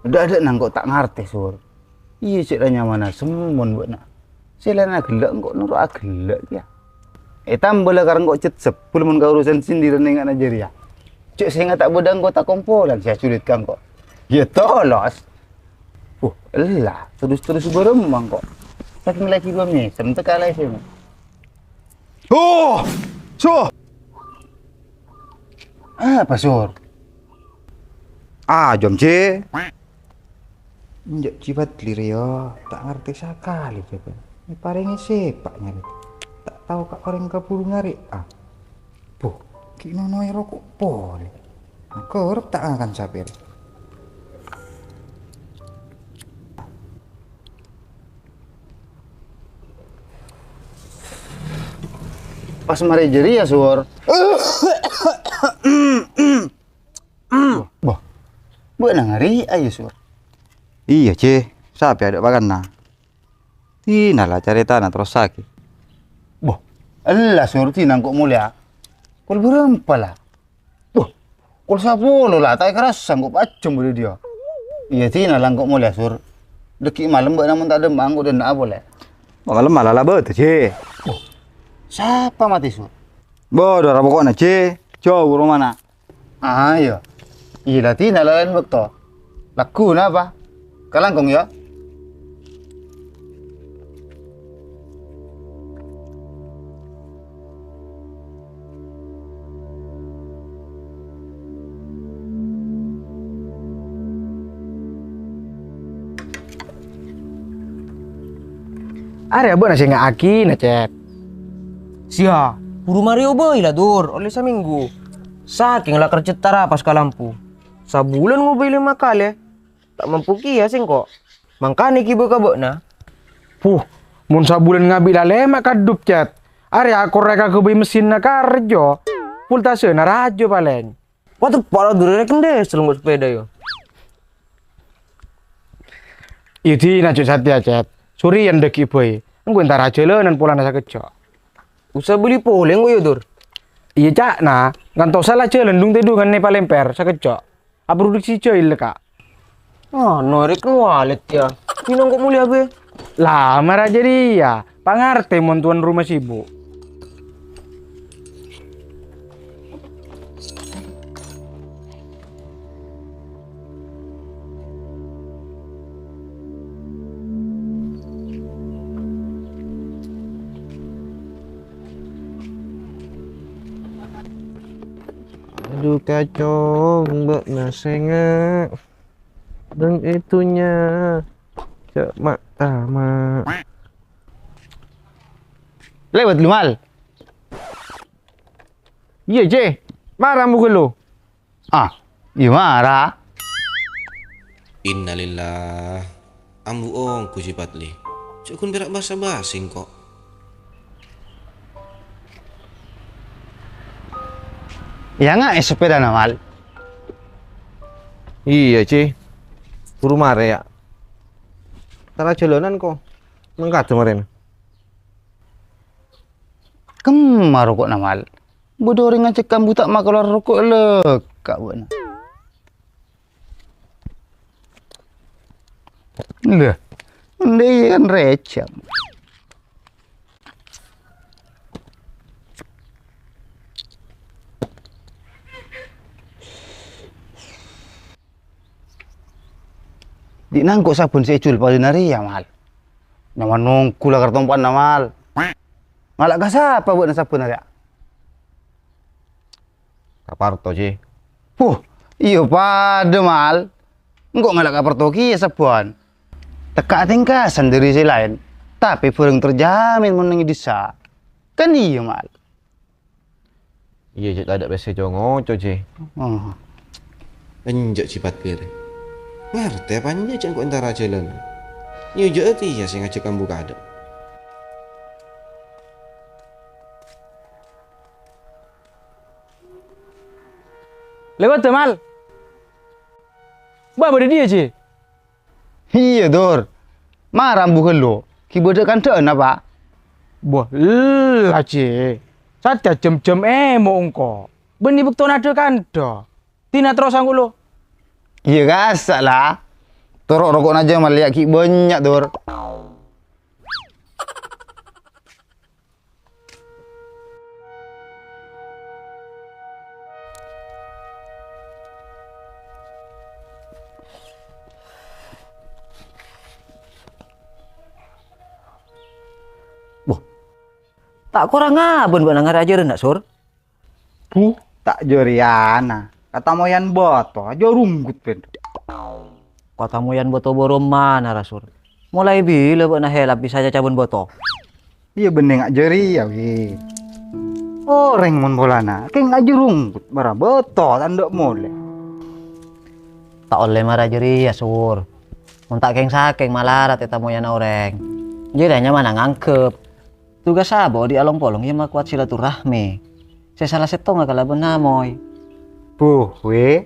Udah ada nang kok tak ngerti sur. Iya cek mana semun buat nak. Selain gelek kok nurut gelek ya. Tambah lah karena kok cet sepul mun kau urusan sendiri dengan aja ya. Cek saya nggak tak bodang kok tak kompolan saya sulitkan kok. Ya tolos. Elah terus beremang kok. Saking lagi gua mesem tekalai sih. Oh, so. Apa sur? Jom C. Njak cipat lir ya, tak ngerti sekali coba. Ini paringnya sepaknya. Tak tahu kak orang kapur ngari. Kino noy rokok pol. Korep tak akan sapir. Pas mari jeri ya sur. Boh, buat ngari ayo sur. Iya C, siapa ada bagan nah. Tina lah cari tanah terus sakit. Boh, elah sur tina kok mulia. Kol berempa lah. Boh, kol 10 lah, tak kerasa kok pacem boleh dia. Iya tina lah kok mulia sur. Deki malam mbak namun tak demang udah nak boleh. Malam malah lah betul C. Siapa mati sur? Bodoh lah pokoknya C. Jauh rumah mana? Iya. Iya lah tina lain waktu. Laku apa? Kalangkong ya? Are abang nasi nggak aki na cep. Sia, buru Mario boy lah dur, oleh seminggu. Saking lah kerja tara pas ke lampu. Sabulan mau beli 5 kali, tak mampu kia sing kok. Mangkane kibo kabok na. Mun sabulan ngabil lemak kadup cep. Are aku reka kebi mesin na karjo. Pultase na rajo paling. Waktu para dur reken deh selungguh sepeda yo. Itu na cep satya cep. Suri yang deki boy. Engko entar aja nan pulang nasa kecok. Usah beli poleng yo dur. Iya cak nah, ngantos salah jalan dung tedu kan Nepal lemper sakecok. A produksi coy leka. Norek walet ya. Minong kok mulia be. Lah marah jadi ya. Pangarte mon tuan rumah sibuk. Aduh kacau, mbak nasenga. Dan itunya cak mak tamak. Lewat lumal. Iya C, marah muka lo. Iya marah. Innalillah. Ambu ku sipatli. Cukun berak basa-basing kok. Ya nggak sepeda namal. Iya C, buru mare ya. Tara jalanan kok. Mengkat kemarin. Kemar rokok namal. Bodoh orang ngecek kamu tak makan rokok lekak buat. Lah, dia kan receh. Di nangkuk sabun secul pada nari ya mal. Nama nongku lah kartompan namal. Ngalak ka siapa buat sabun nari? Kaparto C. Iya pada mal. Enggak ngalak ka pertoki ya sabun. Teka tingkasan dari si lain. Tapi kurang terjamin menangi desa. Kan iya mal. Iya C, ada bese jongo C. Enjak cipat kiri. Ngerti apanya cek kok antara jalan. Nyu jati ya sing ngajak kamu kada. Lewat deh mal. Bah pada dia C. Iya dor. Marah bukan lo. Kibode kan teun apa? Wah, lah C. Saja jam-jam mau engko. Beni bukton ada kan do. Tina terus angku lo. Iya gasak lah. Torok rokok aja mal lihat ki banyak dur. Tak kurang abon buat nangar aja rendak sur. Tak joriana. Kata moyan boto aja runggut ben. Kota moyan boto boro mana rasur. Mulai bila buat helap bisa aja cabun boto. Iya bening ngak jeri ya wi. Orang mon bolana, kayak ngak runggut bara boto tanduk mole. Tak oleh marah jeri ya sur. Muntak keng sakeng malarat eta moyan orang. Jadi hanya mana ngangkep. Tugas sabo di along polong ya mah kuat silaturahmi. Saya salah setong nggak kalau benamoy. We.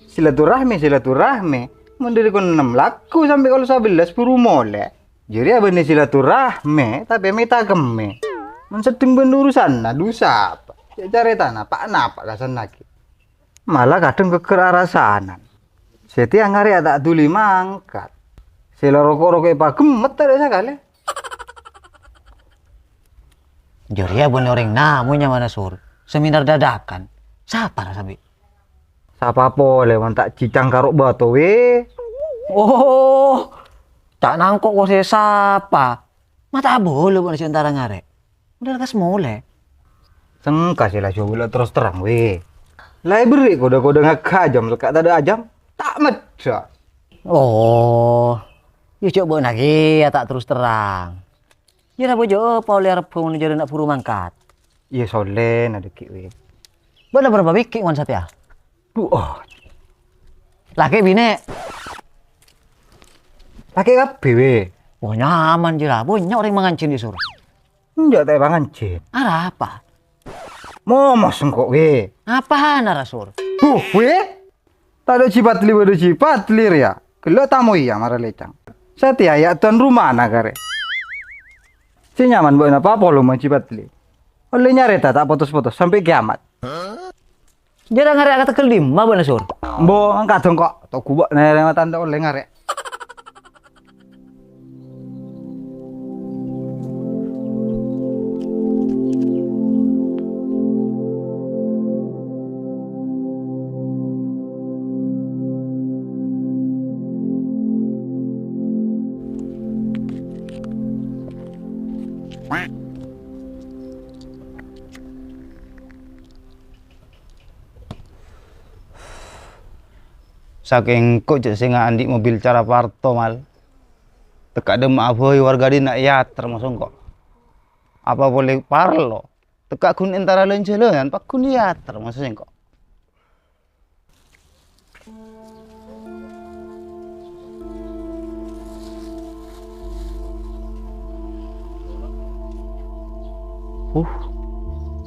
Silaturahmi. Mendiri kon 6 laku sampai kalau 11 puru mole. Jadi apa nih silaturahmi tapi mita geme. Mensedeng benurusan nah dosa apa. Ya cari tanah pak napa kasan lagi. Malah kadang kekerarasanan. Setiap hari ada tuli mangkat. Sila rokok-rokok pak gemet ada sekali. Joria bukan orang namunya mana sur. Seminar dadakan. Siapa lah sabi? Siapa boleh tak cicang karuk batu we. Oh, tak nangkok kok saya siapa? Mata boleh bukan sementara ngarek. Udah lekas mulai. Sengka sih lah coba terus terang we. Library kode-kode ngakajam lekat ada ajam. Tak meja. Oh, ya coba lagi ya tak terus terang. Ya apa jo apa oleh arep pun jadi nak puru mangkat. Iya solen ada ki we. Bener berapa biki wan satya? Laki bine. Laki kabeh we. Oh nyaman jira, banyak orang mangancin disuruh. Enggak teh pangan cin. Arah apa? Momos engkok we. Apaan arasur? We. Tak ada cipatli bodo cipatli ya. Kelo tamu iya marah lecang. Satya ya tuan rumah nagare. Si nyaman buat apa lo mau cipatli. Oleh nyareta tak putus-putus sampai kiamat. Jarang ngarek kata kelim, mah bener sur. Bo angkat dong kok. Tok gubak nereng tanda oleh ngarek. Saking kok cek sing andi mobil cara parto mal. Teka ada maaf hoi warga di nak ya termasuk kok. Apa boleh parlo? Teka kun antara lain jalan pak kun ya termasuk kok.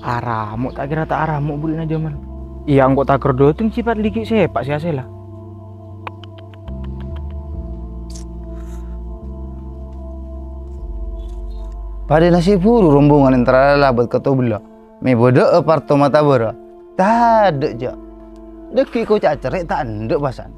Aramuk tak kira tak aramuk bulin aja man. Iya angkot tak kerdo tuh cipat liki sepak sih lah. Pada nasi buru rombongan antara labat kata belah. Me bodoh aparto mata bora. Tak ada je. Deki ko cacerek tak ada pasan.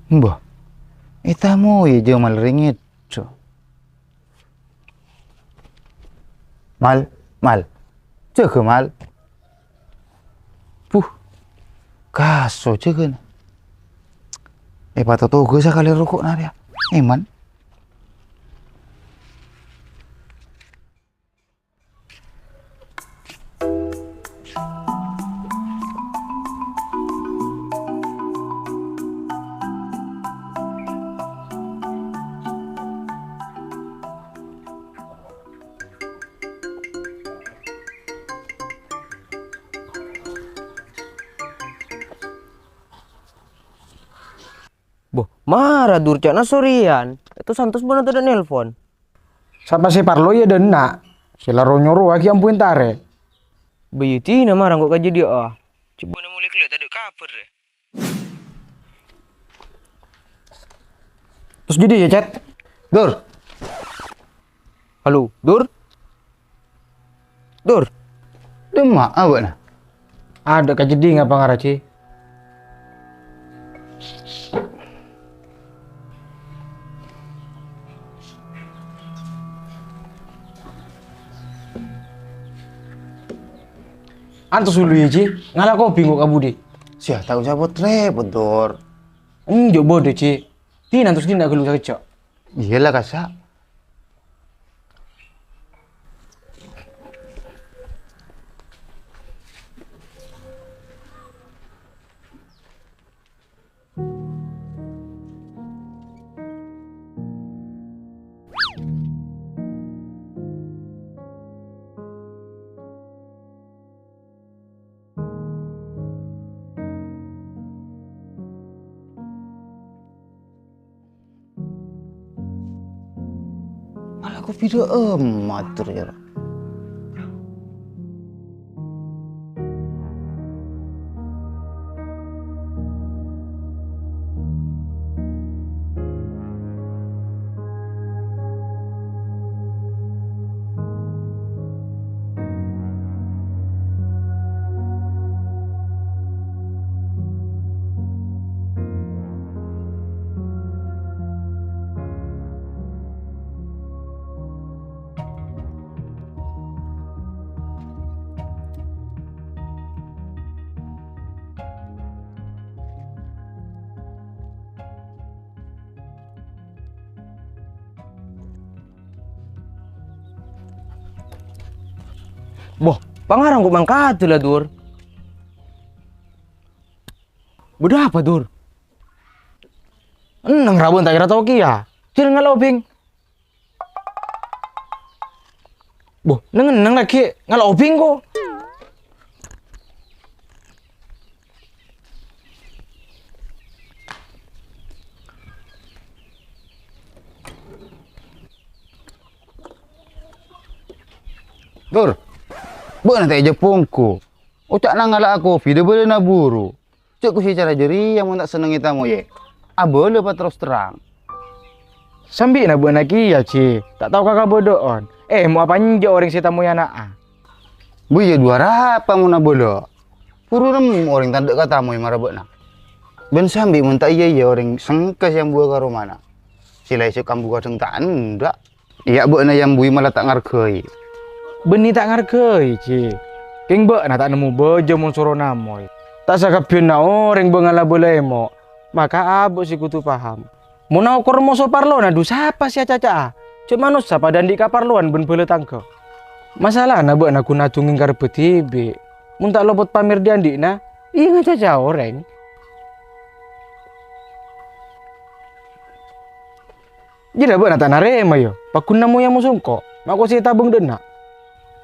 Mbah, itamu ya jamal ringit. Mal, jaga mal. Kaso jaga. Patut gue sekali rokok nari ya. Iman. Boh, marah durcana sorian. Itu Santos bener ada nelpon. Siapa sih parlo ya dan nak. Sila ronyo aki ampuin tare. Bayuti na marah kok kaji dia. Coba nak mulai kelak tak ada cover deh. Terus jadi ya, Chat? Dur, Halo, Dur? Dur? demak apa nah? Ada kejadi ngapa ngaraci? Antus dulu ya, Ci. Ngalah kau bingung kamu di. Sia tahu siapa repot Dur. Enggak bodoh, Ci. Di nantus di ndak gelu sakit. Iyalah kasak. Malah aku video emat tur ya. Boh, pangarang kok mangkat lah, Dur. Budak apa, Dur? Nang rabon tak kira tau kia. Jangan ngalau bing. Boh, nang lagi ngalau bing ko. Dur, buat nanti aja pungku. Ucak nangala aku video boleh naburu. Cuk ku si cara jeri yang mau tak seneng kita mau ye. Boleh apa terus terang. Sambil nak buat lagi ya, Ci. Tak tahu kakak bodohan. Mau apa nje orang si tamu ya nak? Bu ya dua apa mau nabolo. Puru nem orang tanda kata mau marah buat nak. Ben sambil minta iya orang sengkas yang buat karo mana. Sila isu kambu kadang tak ndak. Iya buat na yang bui malah tak ngargai. Beni tak ngargai, Ci. King bek na tak nemu bojo mun suruh namoy. Tak sakapin na orang bengala boleh mo. Maka abuk si kutu paham. Mau na ukur mo so parlo na du siapa sih caca? Cuma nus sapa dan di kaparluan ben bele tangke. Masalah na bek na kuna tunging karpe tibe. Mun tak lopot pamer di andi na, iya caca orang. Jadi bek na tak narema yo. Pakun namu yang musungko. Mako si tabung dena.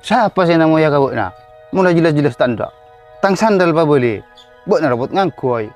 Siapa sih namanya kau nak? Mulai jelas-jelas tanda. Tang sandal pa boleh. Buat na robot ngangkoy.